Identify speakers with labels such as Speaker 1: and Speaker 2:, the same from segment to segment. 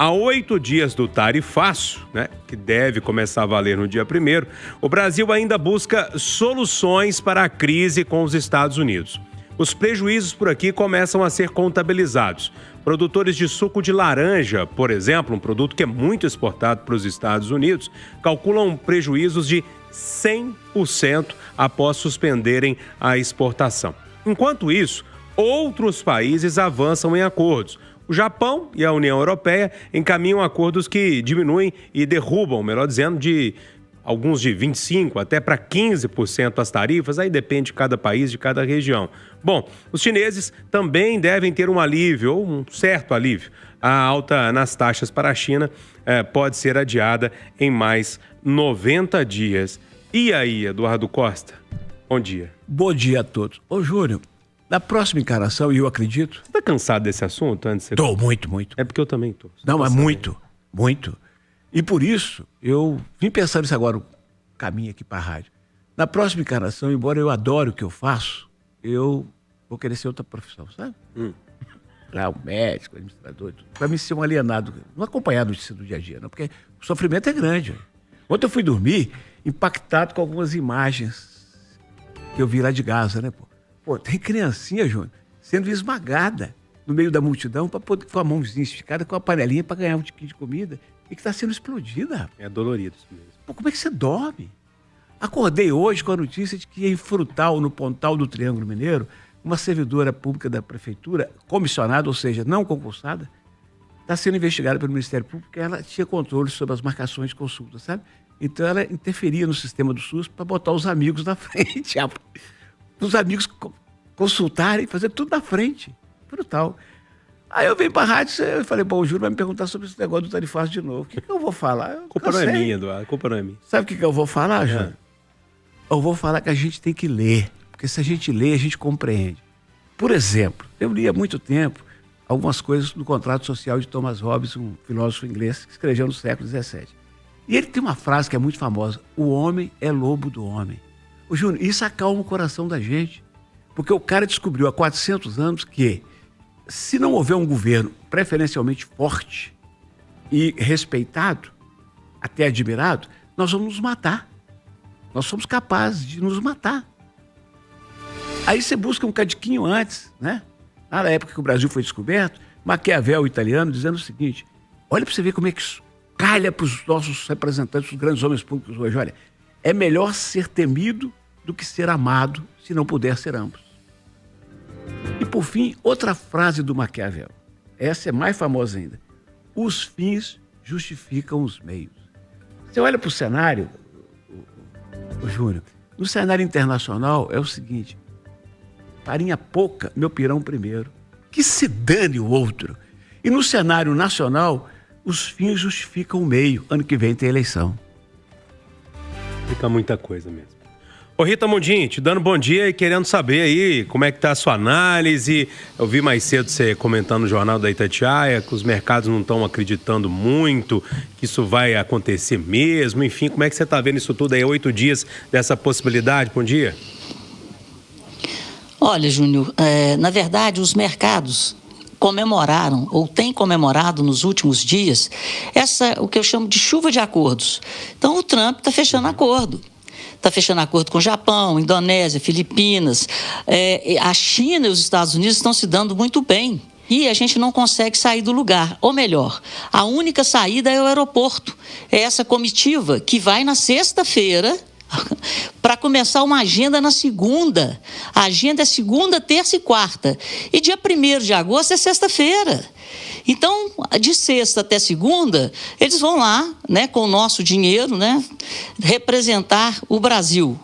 Speaker 1: a 8 dias do tarifaço, né, que deve começar a valer no dia 1º, o Brasil ainda busca soluções para a crise com os Estados Unidos. Os prejuízos por aqui começam a ser contabilizados. Produtores de suco de laranja, por exemplo, um produto que é muito exportado para os Estados Unidos, calculam prejuízos de 100% após suspenderem a exportação. Enquanto isso, outros países avançam em acordos. O Japão e a União Europeia encaminham acordos que diminuem e derrubam, melhor dizendo, de alguns de 25% até para 15% as tarifas, aí depende de cada país, de cada região. Bom, os chineses também devem ter um alívio, ou um certo alívio. A alta nas taxas para a China pode ser adiada em mais 90 dias. E aí, Eduardo Costa? Bom dia.
Speaker 2: Bom dia a todos. Ô, Júnior, na próxima encarnação, e eu acredito...
Speaker 1: Você está cansado desse assunto?
Speaker 2: Estou muito.
Speaker 1: É porque eu também estou.
Speaker 2: Não, mas muito. E por isso, eu vim pensando isso agora, o caminho aqui para a rádio. Na próxima encarnação, embora eu adore o que eu faço, eu vou querer ser outra profissão, sabe? Lá, o médico, o administrador, para mim ser um alienado, não acompanhado do dia a dia, não, porque o sofrimento é grande. Ontem eu fui dormir impactado com algumas imagens que eu vi lá de Gaza, né, pô? Pô, tem criancinha, Júnior, sendo esmagada no meio da multidão para poder com a mãozinha esticada, com a panelinha para ganhar um tiquinho de comida e que está sendo explodida, rapaz.
Speaker 1: É dolorido isso mesmo.
Speaker 2: Pô, como é que você dorme? Acordei hoje com a notícia de que em Frutal, no Pontal do Triângulo Mineiro, uma servidora pública da prefeitura, comissionada, ou seja, não concursada, está sendo investigada pelo Ministério Público porque ela tinha controle sobre as marcações de consulta, sabe? Então ela interferia no sistema do SUS para botar os amigos na frente. Os amigos consultarem, fazer tudo na frente. Brutal. Aí eu venho para a rádio e falei, bom, o Júlio vai me perguntar sobre esse negócio do tarifaço de novo. O que eu vou falar?
Speaker 1: A culpa não é minha, Eduardo. A culpa não é minha.
Speaker 2: Sabe o que eu vou falar, Júlio? Eu vou falar que a gente tem que ler. Porque se a gente lê, a gente compreende. Por exemplo, eu li há muito tempo algumas coisas do contrato social de Thomas Hobbes, um filósofo inglês que escreveu no século XVII. E ele tem uma frase que é muito famosa: o homem é lobo do homem. Ô, Júnior, isso acalma o coração da gente. Porque o cara descobriu há 400 anos que, se não houver um governo preferencialmente forte e respeitado, até admirado, nós vamos nos matar. Nós somos capazes de nos matar. Aí você busca um cadiquinho antes, né? Na época que o Brasil foi descoberto, Maquiavel, italiano, dizendo o seguinte: olha para você ver como é que isso calha para os nossos representantes, os grandes homens públicos hoje. Olha, é melhor ser temido do que ser amado, se não puder ser ambos. E por fim, outra frase do Maquiavel. Essa é mais famosa ainda. Os fins justificam os meios. Você olha para o cenário, Júnior, no cenário internacional é o seguinte: farinha pouca, meu pirão primeiro. Que se dane o outro. E no cenário nacional, os fins justificam o meio. Ano que vem tem eleição.
Speaker 1: Fica muita coisa mesmo. Ô Rita Mundim, te dando bom dia e querendo saber aí como é que tá a sua análise. Eu vi mais cedo você comentando no Jornal da Itatiaia que os mercados não estão acreditando muito que isso vai acontecer mesmo. Enfim, como é que você tá vendo isso tudo aí, 8 dias dessa possibilidade? Bom dia.
Speaker 3: Olha, Júnior, na verdade os mercados comemoraram ou têm comemorado nos últimos dias o que eu chamo de chuva de acordos. Então o Trump está fechando acordo. Está fechando acordo com o Japão, Indonésia, Filipinas. A China e os Estados Unidos estão se dando muito bem. E a gente não consegue sair do lugar. Ou melhor, a única saída é o aeroporto. É essa comitiva que vai na sexta-feira para começar uma agenda na segunda. A agenda é segunda, terça e quarta. E dia 1º de agosto é sexta-feira. Então, de sexta até segunda, eles vão lá, né, com o nosso dinheiro, né, representar o Brasil.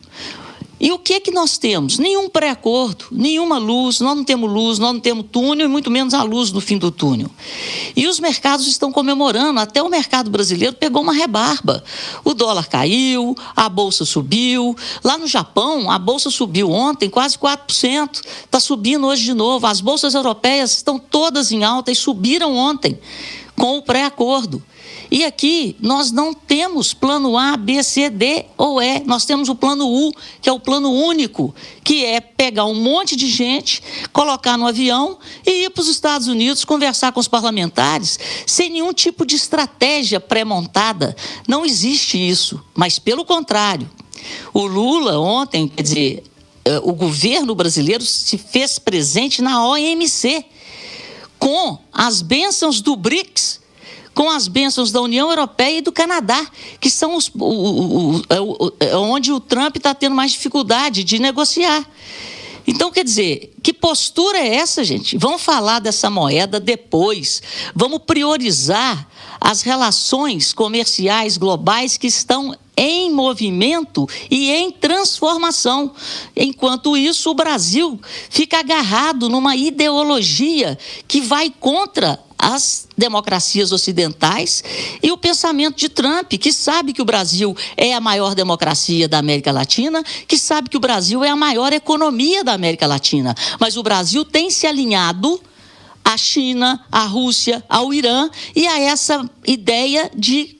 Speaker 3: E o que é que nós temos? Nenhum pré-acordo, nenhuma luz, nós não temos túnel e muito menos a luz no fim do túnel. E os mercados estão comemorando, até o mercado brasileiro pegou uma rebarba. O dólar caiu, a bolsa subiu. Lá no Japão, a bolsa subiu ontem quase 4%, está subindo hoje de novo. As bolsas europeias estão todas em alta e subiram ontem com o pré-acordo. E aqui nós não temos plano A, B, C, D ou E. Nós temos o plano U, que é o plano único, que é pegar um monte de gente, colocar no avião e ir para os Estados Unidos conversar com os parlamentares sem nenhum tipo de estratégia pré-montada. Não existe isso, mas pelo contrário. O Lula ontem, quer dizer, o governo brasileiro se fez presente na OMC, com as bênçãos do BRICS, com as bênçãos da União Europeia e do Canadá, que são onde o Trump está tendo mais dificuldade de negociar. Então, quer dizer, que postura é essa, gente? Vamos falar dessa moeda depois. Vamos priorizar as relações comerciais globais que estão em movimento e em transformação. Enquanto isso, o Brasil fica agarrado numa ideologia que vai contra as democracias ocidentais e o pensamento de Trump, que sabe que o Brasil é a maior democracia da América Latina, que sabe que o Brasil é a maior economia da América Latina. Mas o Brasil tem se alinhado à China, à Rússia, ao Irã e a essa ideia de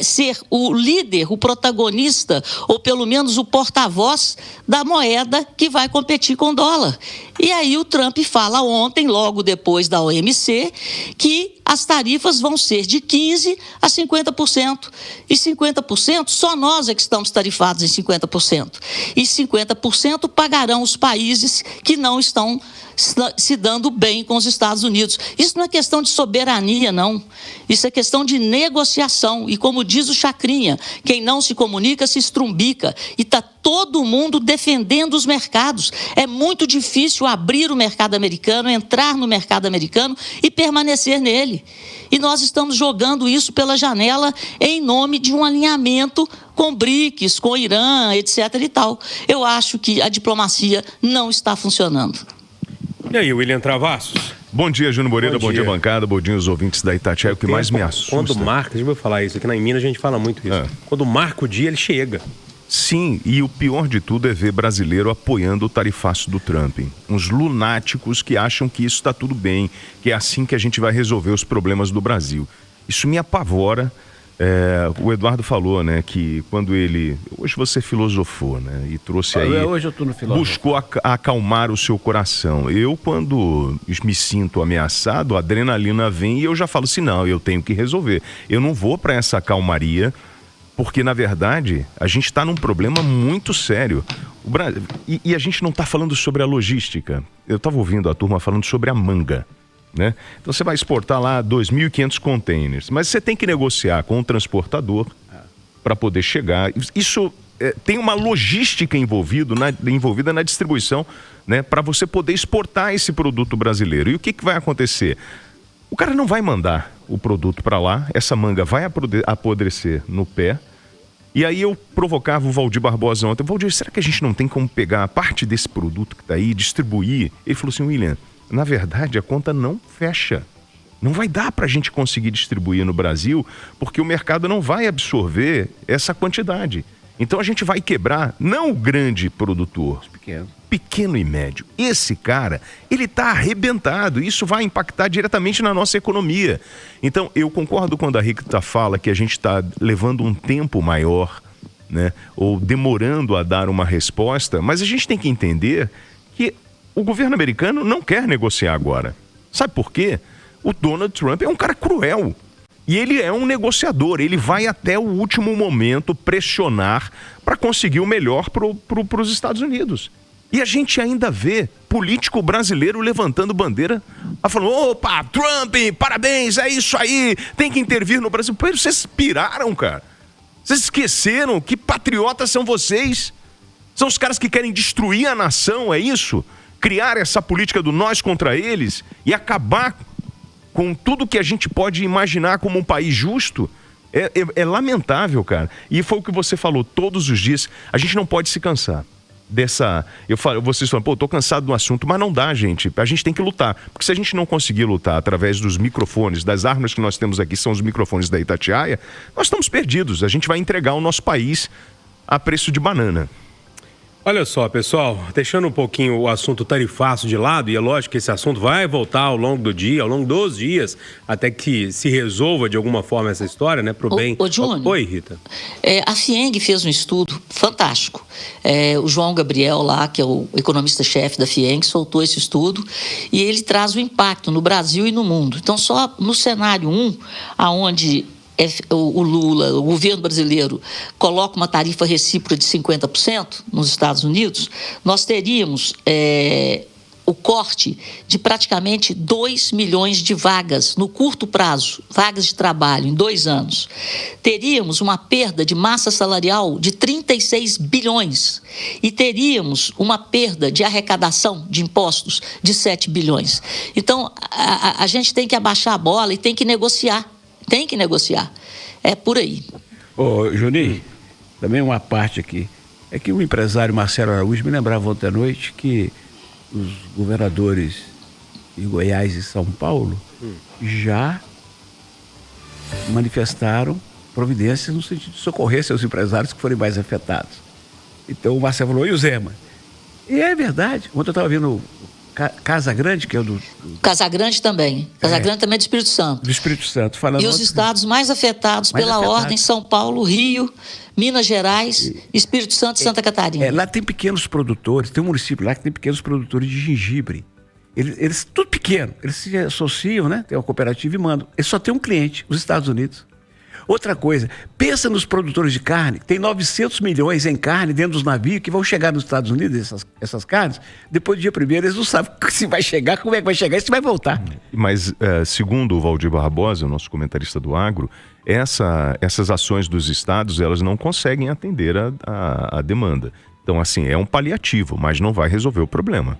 Speaker 3: ser o líder, o protagonista, ou pelo menos o porta-voz da moeda que vai competir com o dólar. E aí o Trump fala ontem, logo depois da OMC, que as tarifas vão ser de 15% a 50%. E 50%, só nós é que estamos tarifados em 50%. E 50% pagarão os países que não estão se dando bem com os Estados Unidos. Isso não é questão de soberania, não. Isso é questão de negociação. E como diz o Chacrinha, quem não se comunica se estrumbica. E está todo mundo defendendo os mercados. É muito difícil abrir o mercado americano, entrar no mercado americano e permanecer nele. E nós estamos jogando isso pela janela em nome de um alinhamento com BRICS, com o Irã, etc. e tal. Eu acho que a diplomacia não está funcionando.
Speaker 1: E aí, William Travassos?
Speaker 4: Bom dia, Júnior Moreira, bom dia, bancada, bom dia os ouvintes da Itatiaia. O que mais me assusta...
Speaker 1: Quando marca, deixa eu falar isso, aqui na Minas a gente fala muito isso. Quando marca o dia, ele chega.
Speaker 4: Sim, e o pior de tudo é ver brasileiro apoiando o tarifaço do Trump. Uns lunáticos que acham que isso está tudo bem, que é assim que a gente vai resolver os problemas do Brasil. Isso me apavora. O Eduardo falou, né, que quando ele... Hoje você filosofou, né, e trouxe aí...
Speaker 2: Hoje eu tô no filósofo.
Speaker 4: Buscou acalmar o seu coração. Eu, quando me sinto ameaçado, a adrenalina vem e eu já falo assim, não, eu tenho que resolver. Eu não vou para essa calmaria, porque, na verdade, a gente está num problema muito sério. E a gente não está falando sobre a logística. Eu estava ouvindo a turma falando sobre a manga. Né? Então você vai exportar lá 2.500 containers, mas você tem que negociar com o transportador para poder chegar. Isso tem uma logística envolvida na distribuição, né, para você poder exportar esse produto brasileiro. E o que vai acontecer? O cara não vai mandar o produto para lá, essa manga vai apodrecer no pé. E aí eu provocava o Valdir Barbosa ontem. Valdir, será que a gente não tem como pegar parte desse produto que está aí, distribuir? Ele falou assim, William, na verdade, a conta não fecha. Não vai dar para a gente conseguir distribuir no Brasil, porque o mercado não vai absorver essa quantidade. Então a gente vai quebrar, não o grande produtor, pequeno e médio. Esse cara, ele está arrebentado. Isso vai impactar diretamente na nossa economia. Então eu concordo quando a Rita fala que a gente está levando um tempo maior, né, ou demorando a dar uma resposta, mas a gente tem que entender que o governo americano não quer negociar agora. Sabe por quê? O Donald Trump é um cara cruel. E ele é um negociador. Ele vai até o último momento pressionar para conseguir o melhor para os Estados Unidos. E a gente ainda vê político brasileiro levantando bandeira, falando, opa, Trump, parabéns, é isso aí, tem que intervir no Brasil. Pô, vocês piraram, cara. Vocês esqueceram que patriotas são vocês? São os caras que querem destruir a nação, é isso? Criar essa política do nós contra eles e acabar com tudo que a gente pode imaginar como um país justo. É lamentável, cara. E foi o que você falou todos os dias. A gente não pode se cansar dessa... Vocês falam, pô, tô cansado do assunto, mas não dá, gente. A gente tem que lutar. Porque se a gente não conseguir lutar através dos microfones, das armas que nós temos aqui, são os microfones da Itatiaia, nós estamos perdidos. A gente vai entregar o nosso país a preço de banana.
Speaker 1: Olha só, pessoal, deixando um pouquinho o assunto tarifaço de lado, e é lógico que esse assunto vai voltar ao longo do dia, ao longo dos dias, até que se resolva de alguma forma essa história, né, pro bem...
Speaker 3: Júnior,
Speaker 1: Oi, Rita.
Speaker 3: A FIENG fez um estudo fantástico. O João Gabriel lá, que é o economista-chefe da FIENG, soltou esse estudo e ele traz o impacto no Brasil e no mundo. Então, só no cenário 1, aonde o Lula, o governo brasileiro, coloca uma tarifa recíproca de 50% nos Estados Unidos, nós teríamos o corte de praticamente 2 milhões de vagas no curto prazo, vagas de trabalho em 2 anos. Teríamos uma perda de massa salarial de 36 bilhões e teríamos uma perda de arrecadação de impostos de 7 bilhões. Então, a gente tem que abaixar a bola e tem que negociar. Tem que negociar. É por aí.
Speaker 2: Ô, Juninho, também uma parte aqui. É que o empresário Marcelo Araújo me lembrava ontem à noite que os governadores de Goiás e São Paulo já manifestaram providências no sentido de socorrer seus empresários que forem mais afetados. Então o Marcelo falou, e o Zema? E é verdade. Ontem eu estava vendo Casa Grande, que é o do...
Speaker 3: Casa Grande também. Casa Grande também é do Espírito Santo.
Speaker 2: Do Espírito Santo. Falando
Speaker 3: e os estados mais afetados pela ordem, São Paulo, Rio, Minas Gerais, Espírito Santo e Santa Catarina.
Speaker 2: Lá tem pequenos produtores, tem um município lá que tem pequenos produtores de gengibre. Eles tudo pequeno, eles se associam, né? Tem uma cooperativa e mandam. Eles só tem um cliente, os Estados Unidos. Outra coisa, pensa nos produtores de carne, tem 900 milhões em carne dentro dos navios que vão chegar nos Estados Unidos, essas carnes, depois do dia 1º eles não sabem se vai chegar, como é que vai chegar e se vai voltar.
Speaker 4: Mas, segundo o Valdir Barbosa, o nosso comentarista do agro, essas ações dos estados, elas não conseguem atender a demanda. Então, assim, é um paliativo, mas não vai resolver o problema.